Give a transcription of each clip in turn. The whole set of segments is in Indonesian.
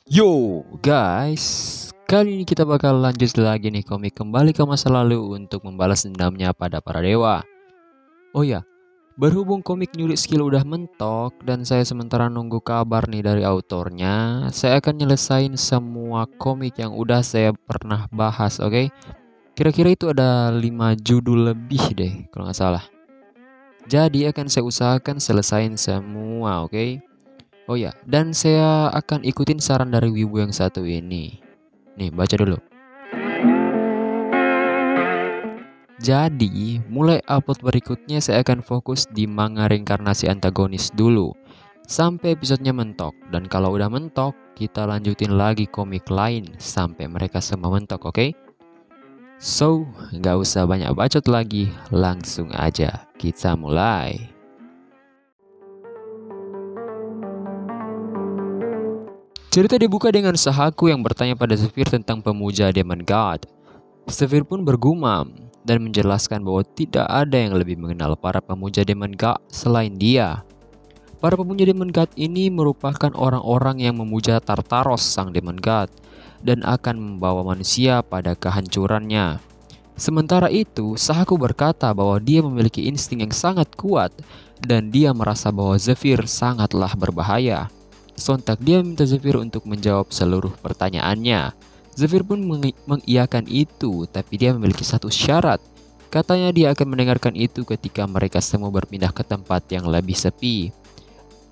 Yo guys, kali ini kita bakal lanjut lagi nih komik kembali ke masa lalu untuk membalas dendamnya pada para dewa. Oh ya, berhubung komik nyuri skill udah mentok dan saya sementara nunggu kabar nih dari autornya, saya akan nyelesain semua komik yang udah saya pernah bahas, oke? Kira-kira itu ada 5 judul lebih deh kalau nggak salah. Jadi akan saya usahakan selesain semua, oke? Oh ya, dan saya akan ikutin saran dari Wibu yang satu ini. Nih, baca dulu. Jadi, mulai upload berikutnya saya akan fokus di manga reinkarnasi antagonis dulu. Sampai episodenya mentok. Dan kalau udah mentok, kita lanjutin lagi komik lain sampai mereka semua mentok, oke? So, nggak usah banyak bacot lagi, langsung aja kita mulai. Cerita dibuka dengan Sahaku yang bertanya pada Zephyr tentang pemuja Demon God. Zephyr pun bergumam dan menjelaskan bahwa tidak ada yang lebih mengenal para pemuja Demon God selain dia. Para pemuja Demon God ini merupakan orang-orang yang memuja Tartaros sang Demon God dan akan membawa manusia pada kehancurannya. Sementara itu, Sahaku berkata bahwa dia memiliki insting yang sangat kuat dan dia merasa bahwa Zephyr sangatlah berbahaya. Sontak dia meminta Zephyr untuk menjawab seluruh pertanyaannya. Zephyr pun mengiyakan itu, tapi dia memiliki satu syarat. Katanya dia akan mendengarkan itu ketika mereka semua berpindah ke tempat yang lebih sepi.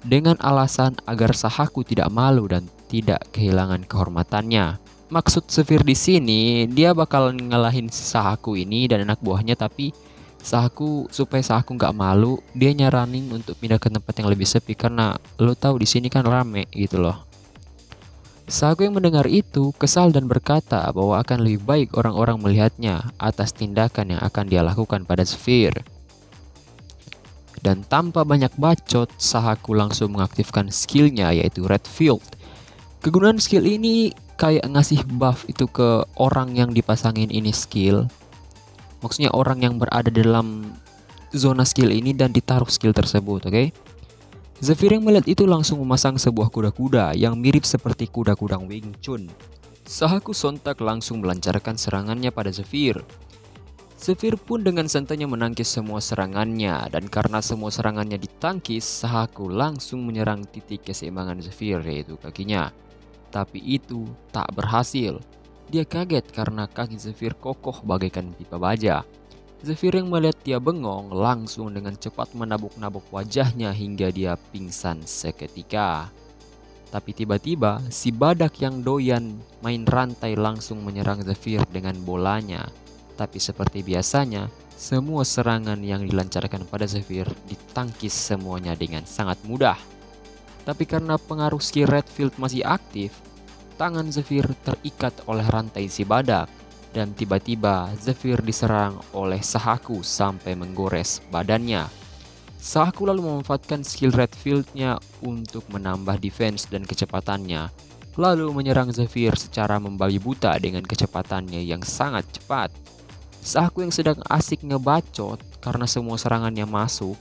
Dengan alasan agar Sahaku tidak malu dan tidak kehilangan kehormatannya. Maksud Zephyr di sini, dia bakal ngalahin Sahaku ini dan anak buahnya, tapi supaya Sahaku nggak malu, dia nyaranin untuk pindah ke tempat yang lebih sepi karena lo tahu di sini kan rame gitu loh. Sahaku yang mendengar itu kesal dan berkata bahwa akan lebih baik orang-orang melihatnya atas tindakan yang akan dia lakukan pada Zephyr. Dan tanpa banyak bacot, Sahaku langsung mengaktifkan skillnya yaitu Red Field. Kegunaan skill ini kayak ngasih buff itu ke orang yang dipasangin ini skill. Maksudnya orang yang berada dalam zona skill ini dan ditaruh skill tersebut, oke? Zephyr yang melihat itu langsung memasang sebuah kuda-kuda yang mirip seperti kuda-kuda Wing Chun. Sahaku sontak langsung melancarkan serangannya pada Zephyr. Zephyr pun dengan santainya menangkis semua serangannya, dan karena semua serangannya ditangkis, Sahaku langsung menyerang titik keseimbangan Zephyr yaitu kakinya. Tapi itu tak berhasil. Dia kaget karena kaki Zephyr kokoh bagaikan pipa baja. Zephyr yang melihat dia bengong langsung dengan cepat menabuk-nabuk wajahnya hingga dia pingsan seketika. Tapi tiba-tiba si badak yang doyan main rantai langsung menyerang Zephyr dengan bolanya. Tapi seperti biasanya, semua serangan yang dilancarkan pada Zephyr ditangkis semuanya dengan sangat mudah. Tapi karena pengaruh skill Redfield masih aktif, tangan Zephyr terikat oleh rantai si badak. Dan tiba-tiba Zephyr diserang oleh Sahaku sampai menggores badannya. Sahaku lalu memanfaatkan skill Redfield-nya untuk menambah defense dan kecepatannya. Lalu menyerang Zephyr secara membabi buta dengan kecepatannya yang sangat cepat. Sahaku yang sedang asik ngebacot karena semua serangannya masuk,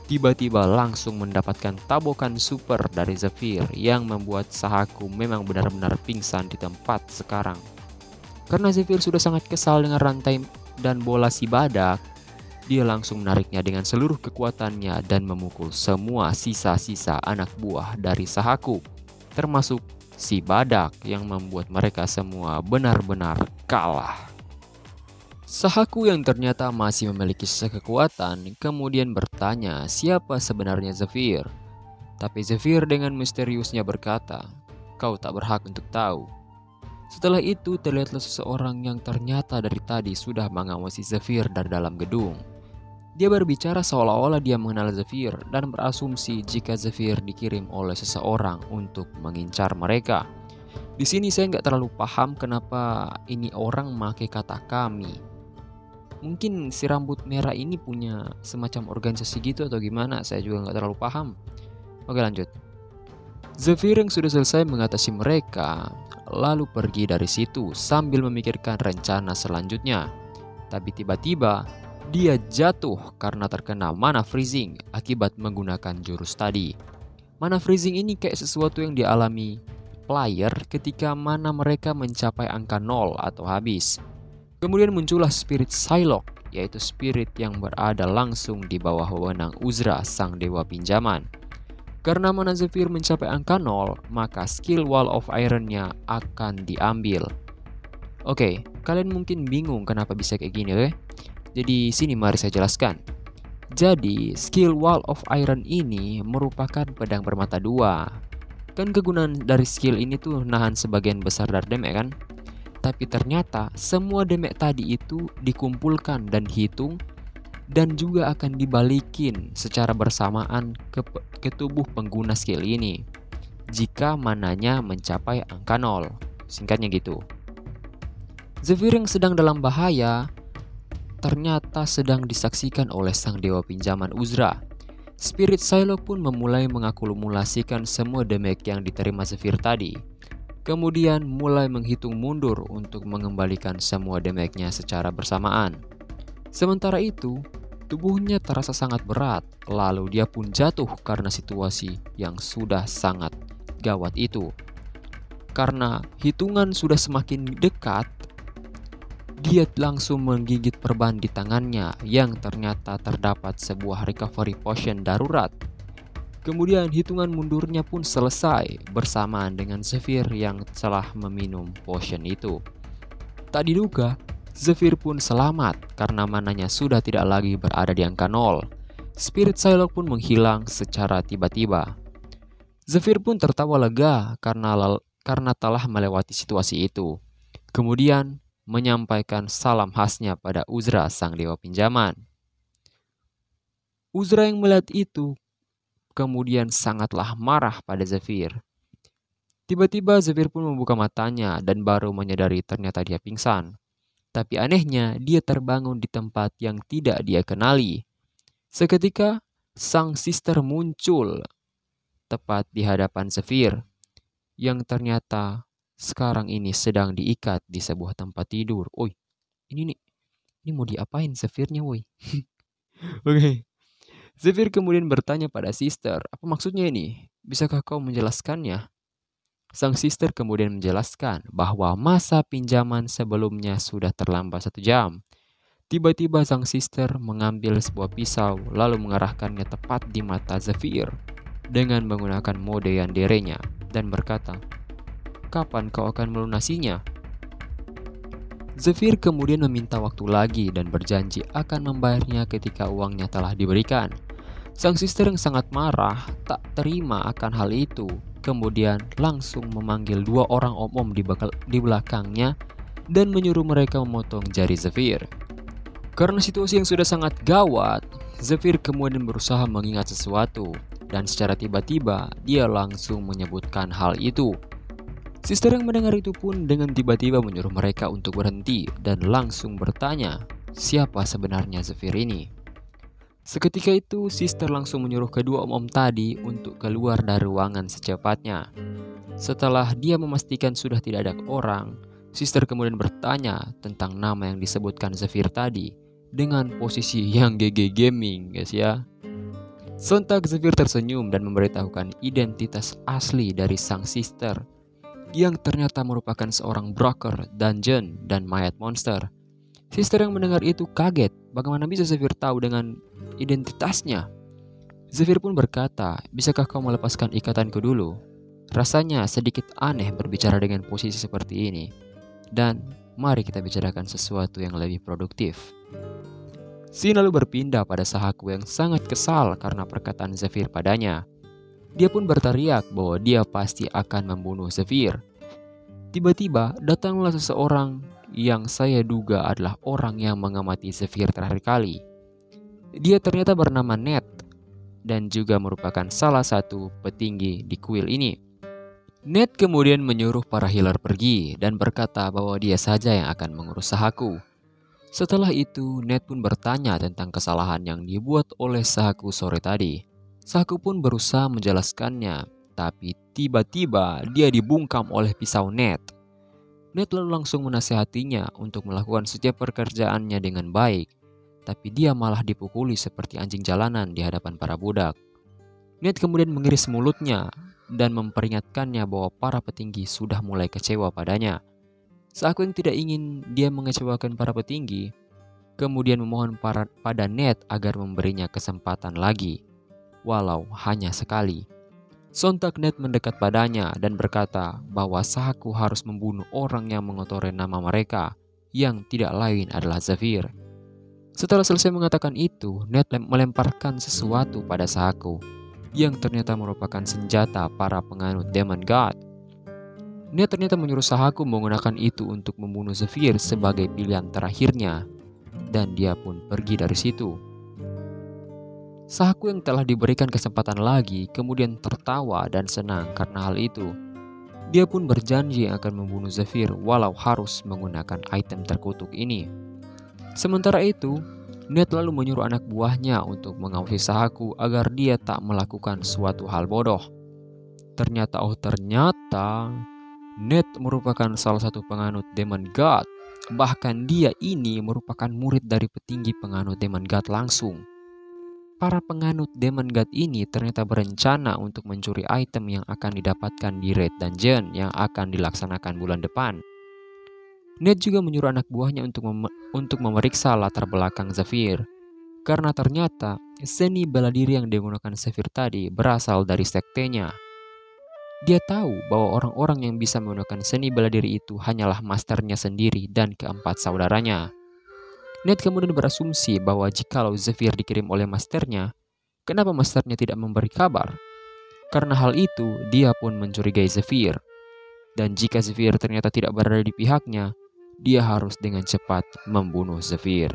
tiba-tiba langsung mendapatkan tabokan super dari Zephyr yang membuat Sahaku memang benar-benar pingsan di tempat sekarang. Karena Zephyr sudah sangat kesal dengan rantai dan bola si badak, dia langsung menariknya dengan seluruh kekuatannya dan memukul semua sisa-sisa anak buah dari Sahaku, termasuk si badak yang membuat mereka semua benar-benar kalah. Sahaku yang ternyata masih memiliki sisa kekuatan kemudian bertanya siapa sebenarnya Zephyr. Tapi Zephyr dengan misteriusnya berkata, "Kau tak berhak untuk tahu." Setelah itu terlihatlah seseorang yang ternyata dari tadi sudah mengawasi Zephyr dari dalam gedung. Dia berbicara seolah-olah dia mengenal Zephyr dan berasumsi jika Zephyr dikirim oleh seseorang untuk mengincar mereka. Di sini saya nggak terlalu paham kenapa ini orang memakai kata kami. Mungkin si rambut merah ini punya semacam organisasi gitu atau gimana, saya juga nggak terlalu paham. Oke, lanjut. Zephyr yang sudah selesai mengatasi mereka lalu pergi dari situ sambil memikirkan rencana selanjutnya. Tapi tiba-tiba dia jatuh karena terkena mana freezing akibat menggunakan jurus tadi. Mana freezing ini kayak sesuatu yang dialami player ketika mana mereka mencapai angka 0 atau habis. Kemudian muncullah spirit Psylocke, yaitu spirit yang berada langsung di bawah wewenang Uzra, sang dewa pinjaman. Karena mana Zephyr mencapai angka 0, maka skill Wall of Iron-nya akan diambil. Oke, kalian mungkin bingung kenapa bisa kayak gini, oke? Jadi sini mari saya jelaskan. Jadi, skill Wall of Iron ini merupakan pedang bermata dua. Kan kegunaan dari skill ini tuh nahan sebagian besar dari damage kan? Tapi ternyata semua damage tadi itu dikumpulkan dan dihitung dan juga akan dibalikin secara bersamaan ke tubuh pengguna skill ini jika mananya mencapai angka 0. Singkatnya gitu. Zephyr yang sedang dalam bahaya ternyata sedang disaksikan oleh sang dewa pinjaman Uzra. Spirit Psylocke pun memulai mengakumulasikan semua damage yang diterima Zephyr tadi. Kemudian mulai menghitung mundur untuk mengembalikan semua damage-nya secara bersamaan. Sementara itu, tubuhnya terasa sangat berat, lalu dia pun jatuh karena situasi yang sudah sangat gawat itu. Karena hitungan sudah semakin dekat, dia langsung menggigit perban di tangannya yang ternyata terdapat sebuah recovery potion darurat. Kemudian hitungan mundurnya pun selesai bersamaan dengan Zephyr yang telah meminum potion itu. Tak diduga, Zephyr pun selamat karena mananya sudah tidak lagi berada di angka 0. Spirit Psylocke pun menghilang secara tiba-tiba. Zephyr pun tertawa lega karena telah melewati situasi itu. Kemudian menyampaikan salam khasnya pada Uzra, sang dewa pinjaman. Uzra yang melihat itu kemudian sangatlah marah pada Zephyr. Tiba-tiba Zephyr pun membuka matanya dan baru menyadari ternyata dia pingsan. Tapi anehnya dia terbangun di tempat yang tidak dia kenali. Seketika sang sister muncul tepat di hadapan Zephyr yang ternyata sekarang ini sedang diikat di sebuah tempat tidur. Oi, ini mau diapain Zephyrnya woi? Oke. Zephyr kemudian bertanya pada sister, apa maksudnya ini? Bisakah kau menjelaskannya? Sang sister kemudian menjelaskan bahwa masa pinjaman sebelumnya sudah terlambat 1 jam. Tiba-tiba sang sister mengambil sebuah pisau lalu mengarahkannya tepat di mata Zephyr dengan menggunakan mode yandere-nya dan berkata, "Kapan kau akan melunasinya?" Zephyr kemudian meminta waktu lagi dan berjanji akan membayarnya ketika uangnya telah diberikan. Sang sister yang sangat marah tak terima akan hal itu, kemudian langsung memanggil 2 orang om-om di belakangnya dan menyuruh mereka memotong jari Zephyr. Karena situasi yang sudah sangat gawat, Zephyr kemudian berusaha mengingat sesuatu dan secara tiba-tiba dia langsung menyebutkan hal itu. Sister yang mendengar itu pun dengan tiba-tiba menyuruh mereka untuk berhenti dan langsung bertanya, siapa sebenarnya Zephyr ini? Seketika itu, sister langsung menyuruh kedua om-om tadi untuk keluar dari ruangan secepatnya. Setelah dia memastikan sudah tidak ada orang, sister kemudian bertanya tentang nama yang disebutkan Zephyr tadi dengan posisi yang GG gaming, guys ya. Sontak Zephyr tersenyum dan memberitahukan identitas asli dari sang sister yang ternyata merupakan seorang broker dungeon dan mayat monster. Sister yang mendengar itu kaget, bagaimana bisa Zephyr tahu dengan identitasnya? Zephyr pun berkata, bisakah kau melepaskan ikatanku dulu? Rasanya sedikit aneh berbicara dengan posisi seperti ini. Dan mari kita bicarakan sesuatu yang lebih produktif. Scene lalu berpindah pada Sahaku yang sangat kesal karena perkataan Zephyr padanya. Dia pun berteriak bahwa dia pasti akan membunuh Zephyr. Tiba-tiba datanglah seseorang yang saya duga adalah orang yang mengamati Zephyr terakhir kali. Dia ternyata bernama Ned dan juga merupakan salah satu petinggi di kuil ini. Ned kemudian menyuruh para healer pergi dan berkata bahwa dia saja yang akan mengurus Sahaku. Setelah itu, Ned pun bertanya tentang kesalahan yang dibuat oleh Sahaku sore tadi. Sahaku pun berusaha menjelaskannya, tapi tiba-tiba dia dibungkam oleh pisau Ned. Ned lalu langsung menasihatinya untuk melakukan setiap pekerjaannya dengan baik, tapi dia malah dipukuli seperti anjing jalanan di hadapan para budak. Ned kemudian mengiris mulutnya dan memperingatkannya bahwa para petinggi sudah mulai kecewa padanya. Sahaku yang tidak ingin dia mengecewakan para petinggi, kemudian memohon pada Ned agar memberinya kesempatan lagi, walau hanya sekali. Sontak Ned mendekat padanya dan berkata bahwa Sahaku harus membunuh orang yang mengotori nama mereka, yang tidak lain adalah Zephyr. Setelah selesai mengatakan itu, Ned melemparkan sesuatu pada Sahaku, yang ternyata merupakan senjata para penganut Demon God. Ned ternyata menyuruh Sahaku menggunakan itu untuk membunuh Zephyr sebagai pilihan terakhirnya, dan dia pun pergi dari situ. Sahaku yang telah diberikan kesempatan lagi kemudian tertawa dan senang karena hal itu. Dia pun berjanji akan membunuh Zephyr walau harus menggunakan item terkutuk ini. Sementara itu, Ned lalu menyuruh anak buahnya untuk mengawasi Sahaku agar dia tak melakukan suatu hal bodoh. Ternyata Ned merupakan salah satu penganut Demon God. Bahkan dia ini merupakan murid dari petinggi penganut Demon God langsung. Para penganut Demon God ini ternyata berencana untuk mencuri item yang akan didapatkan di Raid Dungeon yang akan dilaksanakan bulan depan. Ned juga menyuruh anak buahnya untuk memeriksa latar belakang Zephyr, karena ternyata seni bela diri yang digunakan Zephyr tadi berasal dari sektenya. Dia tahu bahwa orang-orang yang bisa menggunakan seni bela diri itu hanyalah masternya sendiri dan keempat saudaranya. Ned kemudian berasumsi bahwa jikalau Zephyr dikirim oleh masternya, kenapa masternya tidak memberi kabar? Karena hal itu, dia pun mencurigai Zephyr. Dan jika Zephyr ternyata tidak berada di pihaknya, dia harus dengan cepat membunuh Zephyr.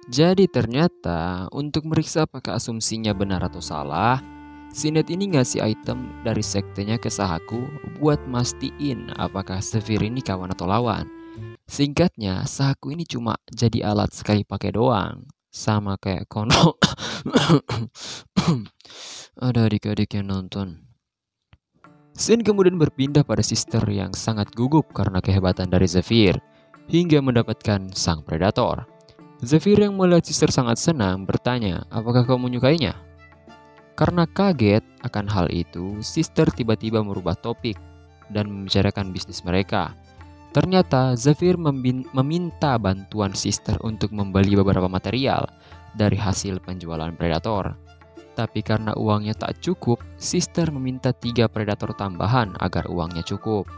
Jadi ternyata untuk meriksa apakah asumsinya benar atau salah, si Ned ini ngasih item dari sektenya ke Sahaku buat mastiin apakah Zephyr ini kawan atau lawan. Singkatnya, Sahaku ini cuma jadi alat sekali pakai doang. Sama kayak Kono. Ada adik-adik yang nonton. Scene kemudian berpindah pada Sister yang sangat gugup karena kehebatan dari Zephyr, hingga mendapatkan sang predator. Zephyr yang melihat Sister sangat senang bertanya, apakah kau menyukainya? Karena kaget akan hal itu, Sister tiba-tiba merubah topik dan membicarakan bisnis mereka. Ternyata Zephyr meminta bantuan Sister untuk membeli beberapa material dari hasil penjualan predator. Tapi karena uangnya tak cukup, Sister meminta 3 predator tambahan agar uangnya cukup.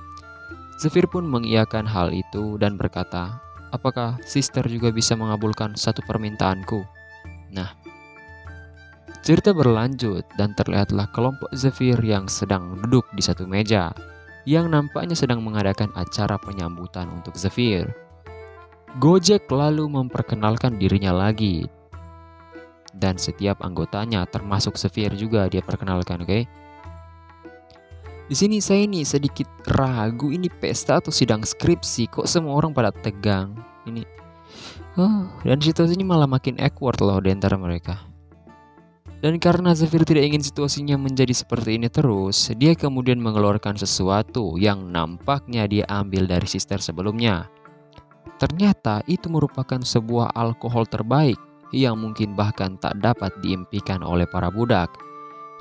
Zephyr pun mengiyakan hal itu dan berkata, apakah Sister juga bisa mengabulkan satu permintaanku? Nah, cerita berlanjut dan terlihatlah kelompok Zephyr yang sedang duduk di satu meja, yang nampaknya sedang mengadakan acara penyambutan untuk Zephyr. Gojek lalu memperkenalkan dirinya lagi. Dan setiap anggotanya termasuk Zephyr juga dia perkenalkan, oke? Di sini saya nih sedikit ragu, ini pesta atau sidang skripsi, kok semua orang pada tegang. Ini dan situasi ini malah makin awkward loh di antara mereka. Dan karena Zephyr tidak ingin situasinya menjadi seperti ini terus, dia kemudian mengeluarkan sesuatu yang nampaknya dia ambil dari Sister sebelumnya. Ternyata itu merupakan sebuah alkohol terbaik yang mungkin bahkan tak dapat diimpikan oleh para budak.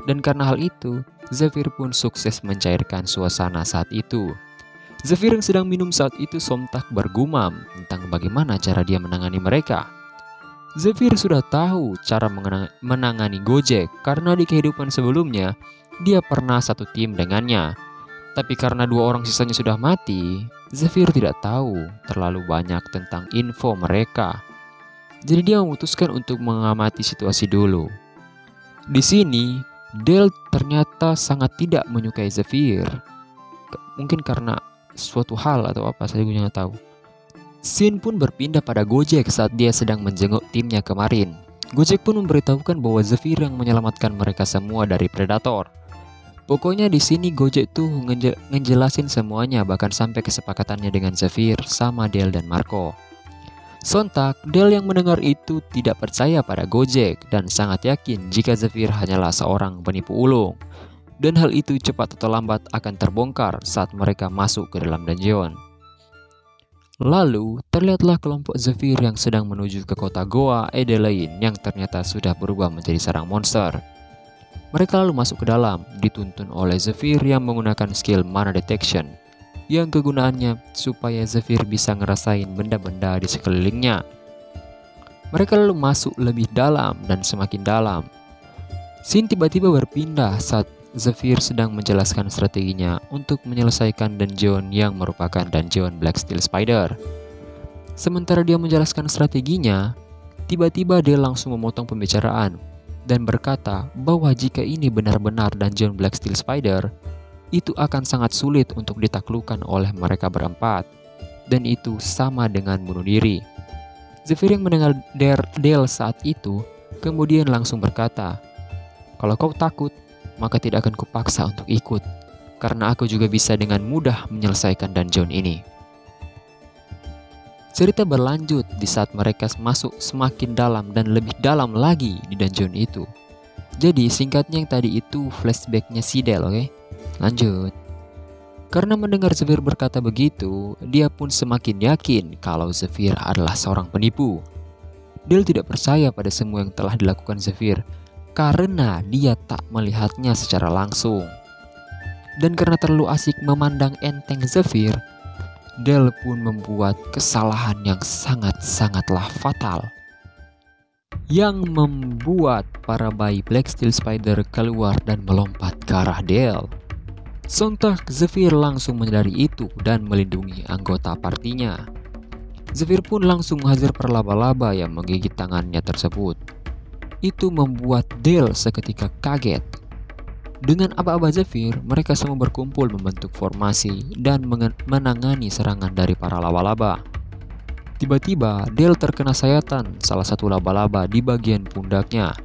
Dan karena hal itu, Zephyr pun sukses mencairkan suasana saat itu. Zephyr yang sedang minum saat itu sontak bergumam tentang bagaimana cara dia menangani mereka. Zephyr sudah tahu cara menangani Gojek karena di kehidupan sebelumnya dia pernah satu tim dengannya. Tapi karena 2 orang sisanya sudah mati, Zephyr tidak tahu terlalu banyak tentang info mereka. Jadi dia memutuskan untuk mengamati situasi dulu. Di sini, Dale ternyata sangat tidak menyukai Zephyr. Mungkin karena suatu hal atau apa, saya juga nggak tahu. Scene pun berpindah pada Gojek saat dia sedang menjenguk timnya kemarin. Gojek pun memberitahukan bahwa Zephyr yang menyelamatkan mereka semua dari predator. Pokoknya di sini Gojek tuh ngejelasin semuanya, bahkan sampai kesepakatannya dengan Zephyr sama Dale dan Marco. Sontak, Dale yang mendengar itu tidak percaya pada Gojek dan sangat yakin jika Zephyr hanyalah seorang penipu ulung. Dan hal itu cepat atau lambat akan terbongkar saat mereka masuk ke dalam dungeon. Lalu, terlihatlah kelompok Zephyr yang sedang menuju ke kota Goa Adelaide yang ternyata sudah berubah menjadi sarang monster. Mereka lalu masuk ke dalam, dituntun oleh Zephyr yang menggunakan skill Mana Detection, yang kegunaannya supaya Zephyr bisa ngerasain benda-benda di sekelilingnya. Mereka lalu masuk lebih dalam dan semakin dalam. Scene tiba-tiba berpindah saat Zephyr sedang menjelaskan strateginya untuk menyelesaikan dungeon yang merupakan dungeon Black Steel Spider. Sementara dia menjelaskan strateginya, tiba-tiba dia langsung memotong pembicaraan dan berkata bahwa jika ini benar-benar dungeon Black Steel Spider, itu akan sangat sulit untuk ditaklukkan oleh mereka berempat, dan itu sama dengan bunuh diri. Zephyr yang mendengar Dale saat itu kemudian langsung berkata, "Kalau kau takut, maka tidak akan kupaksa untuk ikut, karena aku juga bisa dengan mudah menyelesaikan dungeon ini." Cerita berlanjut di saat mereka masuk semakin dalam dan lebih dalam lagi di dungeon itu. Jadi singkatnya yang tadi itu flashbacknya si Dale, oke? Lanjut. Karena mendengar Zephyr berkata begitu, dia pun semakin yakin kalau Zephyr adalah seorang penipu. Dale tidak percaya pada semua yang telah dilakukan Zephyr, karena dia tak melihatnya secara langsung. Dan karena terlalu asik memandang enteng Zephyr, Dale pun membuat kesalahan yang sangatlah fatal, yang membuat para bayi Black Steel Spider keluar dan melompat ke arah Dale. Sontak Zephyr langsung menyadari itu dan melindungi anggota partinya. Zephyr pun langsung menghajar para laba-laba yang menggigit tangannya tersebut. Itu membuat Dale seketika kaget. Dengan aba-aba Zephyr, mereka semua berkumpul membentuk formasi dan menangani serangan dari para laba-laba. Tiba-tiba, Dale terkena sayatan salah satu laba-laba di bagian pundaknya.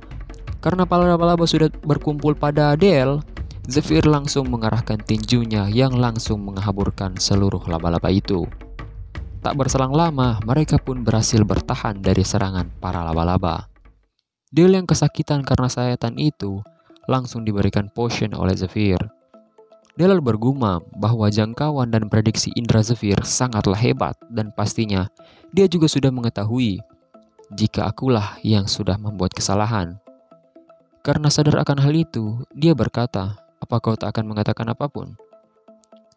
Karena para laba-laba sudah berkumpul pada Dale, Zephyr langsung mengarahkan tinjunya yang langsung menghaburkan seluruh laba-laba itu. Tak berselang lama, mereka pun berhasil bertahan dari serangan para laba-laba. Dale yang kesakitan karena sayatan itu langsung diberikan potion oleh Zephyr. Dia lalu bergumam bahwa jangkauan dan prediksi indera Zephyr sangatlah hebat dan pastinya dia juga sudah mengetahui jika akulah yang sudah membuat kesalahan. Karena sadar akan hal itu, dia berkata, "Apa kau tak akan mengatakan apapun?"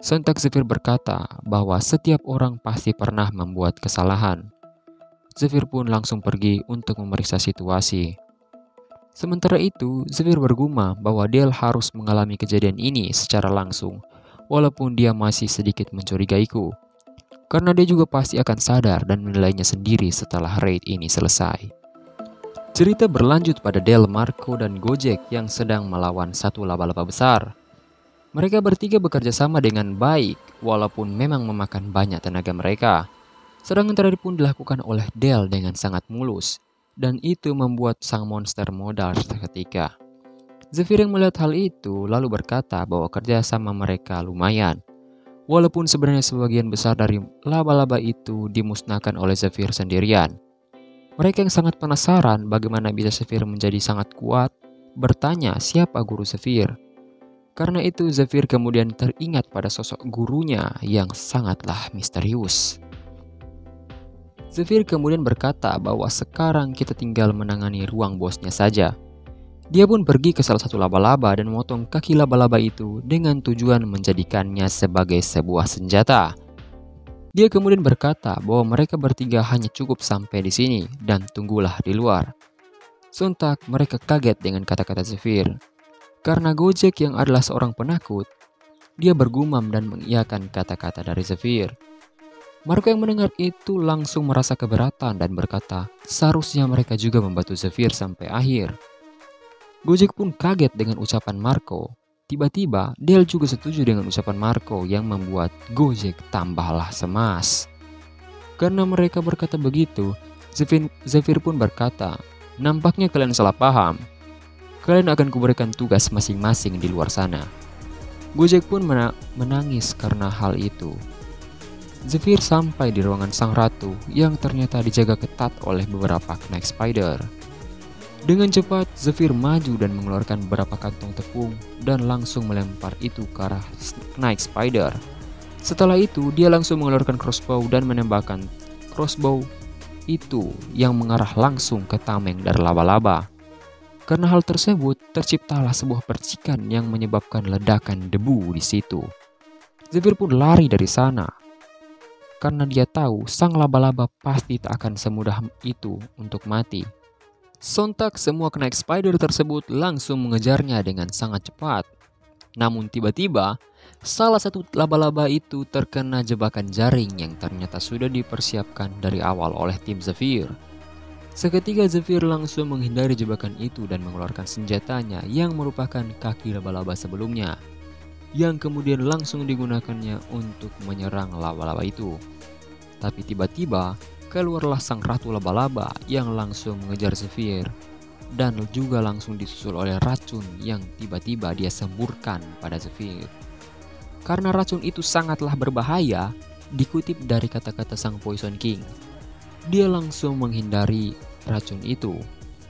Sontak Zephyr berkata bahwa setiap orang pasti pernah membuat kesalahan. Zephyr pun langsung pergi untuk memeriksa situasi. Sementara itu, Zephyr bergumam bahwa Dale harus mengalami kejadian ini secara langsung, walaupun dia masih sedikit mencurigaiku. Karena dia juga pasti akan sadar dan menilainya sendiri setelah raid ini selesai. Cerita berlanjut pada Dale, Marco, dan Gojek yang sedang melawan satu laba-laba besar. Mereka bertiga bekerja sama dengan baik, walaupun memang memakan banyak tenaga mereka. Serangan terakhir pun dilakukan oleh Dale dengan sangat mulus, dan itu membuat sang monster modal seketika. Zephyr yang melihat hal itu lalu berkata bahwa kerja sama mereka lumayan. Walaupun sebenarnya sebagian besar dari laba-laba itu dimusnahkan oleh Zephyr sendirian. Mereka yang sangat penasaran bagaimana bisa Zephyr menjadi sangat kuat, bertanya siapa guru Zephyr. Karena itu Zephyr kemudian teringat pada sosok gurunya yang sangatlah misterius. Zephyr kemudian berkata bahwa sekarang kita tinggal menangani ruang bosnya saja. Dia pun pergi ke salah satu laba-laba dan memotong kaki laba-laba itu dengan tujuan menjadikannya sebagai sebuah senjata. Dia kemudian berkata bahwa mereka bertiga hanya cukup sampai di sini dan tunggulah di luar. Sontak mereka kaget dengan kata-kata Zephyr. Karena Gojek yang adalah seorang penakut, dia bergumam dan mengiyakan kata-kata dari Zephyr. Marco yang mendengar itu langsung merasa keberatan dan berkata, seharusnya mereka juga membantu Zephyr sampai akhir. Gojek pun kaget dengan ucapan Marco. Tiba-tiba, Dale juga setuju dengan ucapan Marco yang membuat Gojek tambahlah cemas. Karena mereka berkata begitu, Zephyr pun berkata, nampaknya kalian salah paham. Kalian akan kuberikan tugas masing-masing di luar sana. Gojek pun menangis karena hal itu. Zephyr sampai di ruangan sang ratu yang ternyata dijaga ketat oleh beberapa Knight Spider. Dengan cepat, Zephyr maju dan mengeluarkan beberapa kantong tepung dan langsung melempar itu ke arah Knight Spider. Setelah itu, dia langsung mengeluarkan crossbow dan menembakkan crossbow itu yang mengarah langsung ke tameng dari laba-laba. Karena hal tersebut, terciptalah sebuah percikan yang menyebabkan ledakan debu di situ. Zephyr pun lari dari sana, karena dia tahu sang laba-laba pasti tak akan semudah itu untuk mati. Sontak semua Knight Spider tersebut langsung mengejarnya dengan sangat cepat. Namun tiba-tiba, salah satu laba-laba itu terkena jebakan jaring yang ternyata sudah dipersiapkan dari awal oleh tim Zephyr. Seketika Zephyr langsung menghindari jebakan itu dan mengeluarkan senjatanya yang merupakan kaki laba-laba sebelumnya, yang kemudian langsung digunakannya untuk menyerang laba-laba itu. Tapi tiba-tiba keluarlah sang ratu laba-laba yang langsung mengejar Zephyr dan juga langsung disusul oleh racun yang tiba-tiba dia semburkan pada Zephyr. Karena racun itu sangatlah berbahaya, dikutip dari kata-kata sang Poison King, dia langsung menghindari racun itu.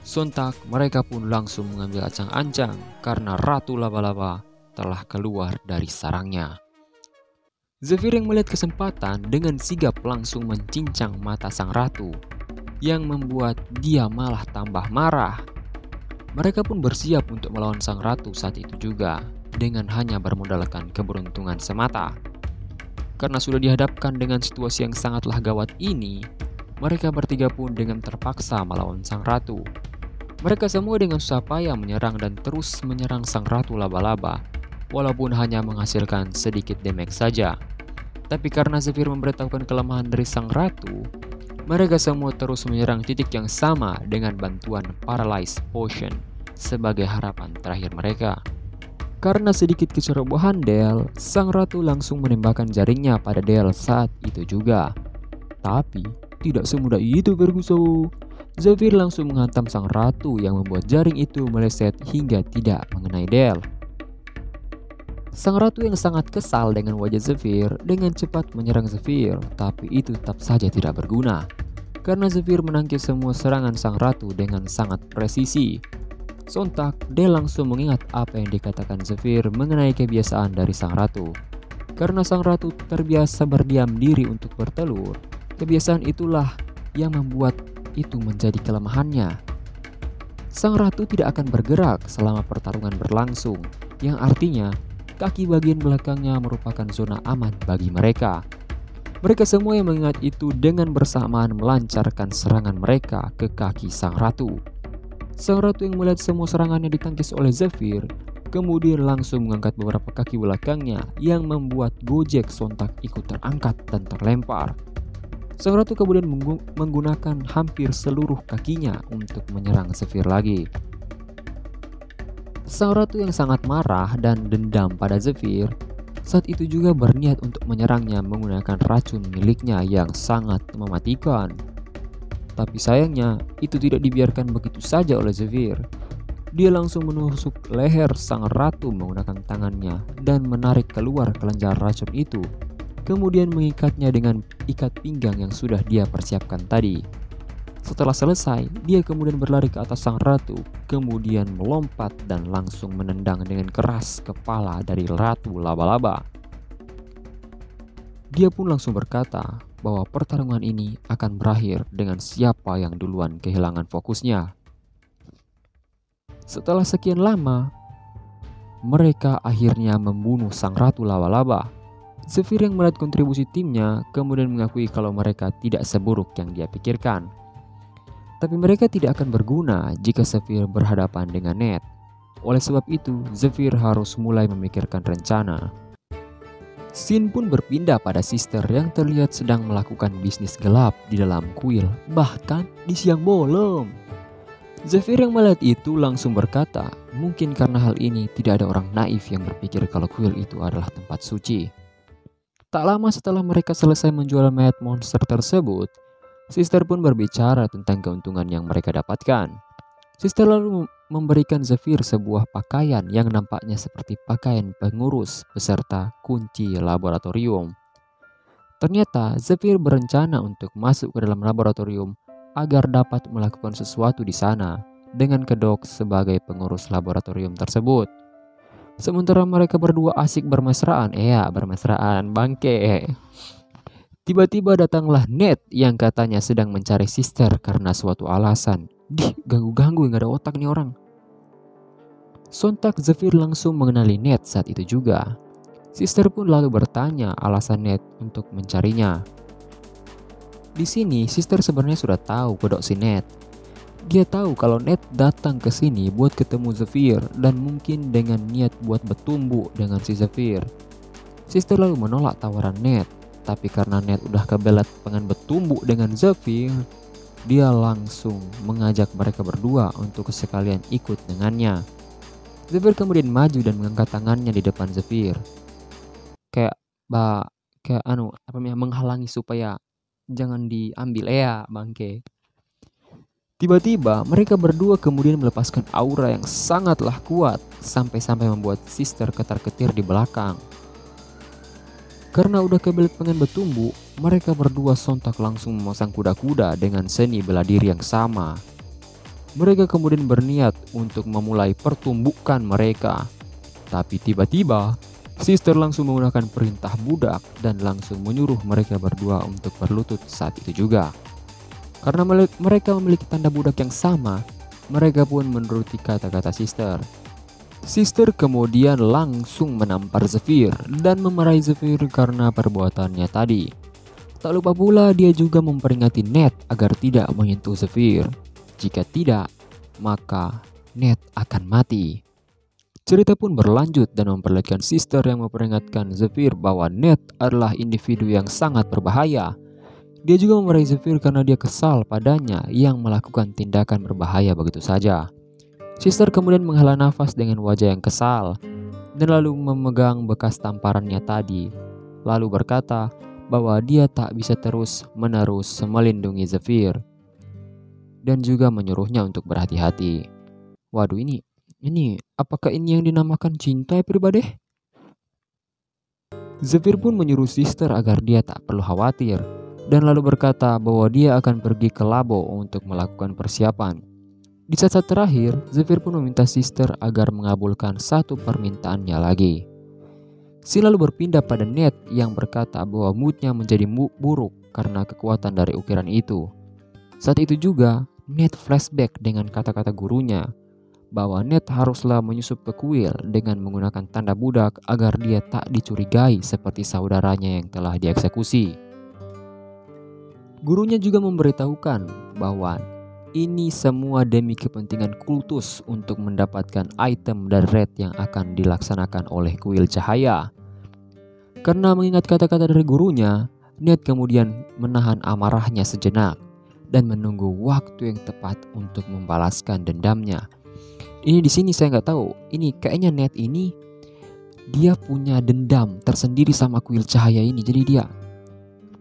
Sontak mereka pun langsung mengambil ancang-ancang karena ratu laba-laba telah keluar dari sarangnya. Zephyr yang melihat kesempatan dengan sigap langsung mencincang mata sang ratu, yang membuat dia malah tambah marah. Mereka pun bersiap untuk melawan sang ratu saat itu juga, dengan hanya bermodalkan keberuntungan semata. Karena sudah dihadapkan dengan situasi yang sangatlah gawat ini, mereka bertiga pun dengan terpaksa melawan sang ratu. Mereka semua dengan susah payah menyerang dan terus menyerang sang ratu laba-laba, walaupun hanya menghasilkan sedikit damage saja. Tapi karena Zephyr memberitahukan kelemahan dari sang ratu, mereka semua terus menyerang titik yang sama dengan bantuan Paralyze Potion sebagai harapan terakhir mereka. Karena sedikit kecerobohan Del, sang ratu langsung menembakkan jaringnya pada Del saat itu juga. Tapi tidak semudah itu Ferguson. Zephyr langsung menghantam sang ratu yang membuat jaring itu meleset hingga tidak mengenai Del. Sang ratu yang sangat kesal dengan wajah Zephyr dengan cepat menyerang Zephyr, tapi itu tetap saja tidak berguna. Karena Zephyr menangkis semua serangan sang ratu dengan sangat presisi. Sontak, Del langsung mengingat apa yang dikatakan Zephyr mengenai kebiasaan dari sang ratu. Karena sang ratu terbiasa berdiam diri untuk bertelur, kebiasaan itulah yang membuat itu menjadi kelemahannya. Sang ratu tidak akan bergerak selama pertarungan berlangsung, yang artinya kaki bagian belakangnya merupakan zona aman bagi mereka. Mereka semua yang mengingat itu dengan bersamaan melancarkan serangan mereka ke kaki sang ratu. Sang ratu yang melihat semua serangannya ditangkis oleh Zephyr, kemudian langsung mengangkat beberapa kaki belakangnya yang membuat Gojek sontak ikut terangkat dan terlempar. Sang ratu kemudian menggunakan hampir seluruh kakinya untuk menyerang Zephyr lagi. Sang ratu yang sangat marah dan dendam pada Zephyr saat itu juga berniat untuk menyerangnya menggunakan racun miliknya yang sangat mematikan. Tapi sayangnya itu tidak dibiarkan begitu saja oleh Zephyr. Dia langsung menusuk leher sang ratu menggunakan tangannya dan menarik keluar kelenjar racun itu, kemudian mengikatnya dengan ikat pinggang yang sudah dia persiapkan tadi. Setelah selesai, dia kemudian berlari ke atas sang ratu, kemudian melompat dan langsung menendang dengan keras kepala dari ratu laba-laba. Dia pun langsung berkata bahwa pertarungan ini akan berakhir dengan siapa yang duluan kehilangan fokusnya. Setelah sekian lama, mereka akhirnya membunuh sang ratu laba-laba. Zephyr yang melihat kontribusi timnya kemudian mengakui kalau mereka tidak seburuk yang dia pikirkan. Tapi mereka tidak akan berguna jika Zephyr berhadapan dengan Ned. Oleh sebab itu, Zephyr harus mulai memikirkan rencana. Scene pun berpindah pada Sister yang terlihat sedang melakukan bisnis gelap di dalam kuil, bahkan di siang bolong. Zephyr yang melihat itu langsung berkata, mungkin karena hal ini tidak ada orang naif yang berpikir kalau kuil itu adalah tempat suci. Tak lama setelah mereka selesai menjual Mad Monster tersebut, Sister pun berbicara tentang keuntungan yang mereka dapatkan. Sister lalu memberikan Zephyr sebuah pakaian yang nampaknya seperti pakaian pengurus beserta kunci laboratorium. Ternyata Zephyr berencana untuk masuk ke dalam laboratorium agar dapat melakukan sesuatu di sana dengan kedok sebagai pengurus laboratorium tersebut. Sementara mereka berdua asik bermesraan, bermesraan bangke. Tiba-tiba datanglah Ned yang katanya sedang mencari Sister karena suatu alasan. Ganggu-ganggu, nggak ada otak nih orang. Sontak Zephyr langsung mengenali Ned saat itu juga. Sister pun lalu bertanya alasan Ned untuk mencarinya. Di sini, Sister sebenarnya sudah tahu kedok si Ned. Dia tahu kalau Ned datang ke sini buat ketemu Zephyr dan mungkin dengan niat buat bertumbuh dengan si Zephyr. Sister lalu menolak tawaran Ned, tapi karena Ned udah kebelet pengen bertumbuh dengan Zephyr, dia langsung mengajak mereka berdua untuk sekalian ikut dengannya. Zephyr kemudian maju dan mengangkat tangannya di depan Zephyr. Kayak menghalangi supaya jangan diambil ya bangke. Tiba-tiba mereka berdua kemudian melepaskan aura yang sangatlah kuat sampai-sampai membuat Sister ketar-ketir di belakang. Karena udah kebelet pengen bertumbuh, mereka berdua sontak langsung memasang kuda-kuda dengan seni bela diri yang sama. Mereka kemudian berniat untuk memulai pertumbukan mereka. Tapi tiba-tiba, Sister langsung menggunakan perintah budak dan langsung menyuruh mereka berdua untuk berlutut saat itu juga. Karena mereka memiliki tanda budak yang sama, mereka pun menuruti kata-kata Sister. Sister kemudian langsung menampar Zephyr dan memarahi Zephyr karena perbuatannya tadi. Tak lupa pula dia juga memperingati Ned agar tidak menyentuh Zephyr. Jika tidak, maka Ned akan mati. Cerita pun berlanjut dan memperlihatkan Sister yang memperingatkan Zephyr bahwa Ned adalah individu yang sangat berbahaya. Dia juga memarahi Zephyr karena dia kesal padanya yang melakukan tindakan berbahaya begitu saja. Sister kemudian menghela nafas dengan wajah yang kesal dan lalu memegang bekas tamparannya tadi, lalu berkata bahwa dia tak bisa terus-menerus melindungi Zephyr dan juga menyuruhnya untuk berhati-hati. Waduh, ini apakah ini yang dinamakan cinta ya pribadi? Zephyr pun menyuruh Sister agar dia tak perlu khawatir dan lalu berkata bahwa dia akan pergi ke labo untuk melakukan persiapan. Di saat-saat terakhir, Zephyr pun meminta Sister agar mengabulkan satu permintaannya lagi. Si lalu berpindah pada Ned yang berkata bahwa moodnya menjadi buruk karena kekuatan dari ukiran itu. Saat itu juga, Ned flashback dengan kata-kata gurunya bahwa Ned haruslah menyusup ke kuil dengan menggunakan tanda budak agar dia tak dicurigai seperti saudaranya yang telah dieksekusi. Gurunya juga memberitahukan bahwa ini semua demi kepentingan kultus untuk mendapatkan item dan raid yang akan dilaksanakan oleh kuil cahaya. Karena mengingat kata-kata dari gurunya, Ned kemudian menahan amarahnya sejenak dan menunggu waktu yang tepat untuk membalaskan dendamnya. Ini di sini saya nggak tahu. Ini kayaknya Ned ini dia punya dendam tersendiri sama kuil cahaya ini. Jadi dia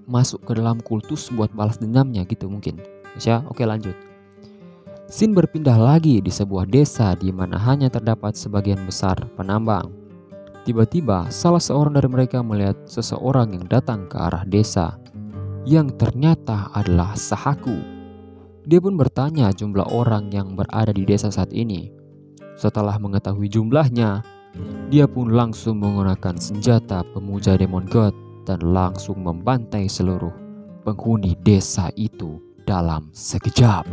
masuk ke dalam kultus buat balas dendamnya gitu mungkin. Ya, oke lanjut. Scene berpindah lagi di sebuah desa di mana hanya terdapat sebagian besar penambang. Tiba-tiba salah seorang dari mereka melihat seseorang yang datang ke arah desa, yang ternyata adalah Sahaku. Dia pun bertanya jumlah orang yang berada di desa saat ini. Setelah mengetahui jumlahnya, dia pun langsung menggunakan senjata pemuja Demon God dan langsung membantai seluruh penghuni desa itu dalam sekejap.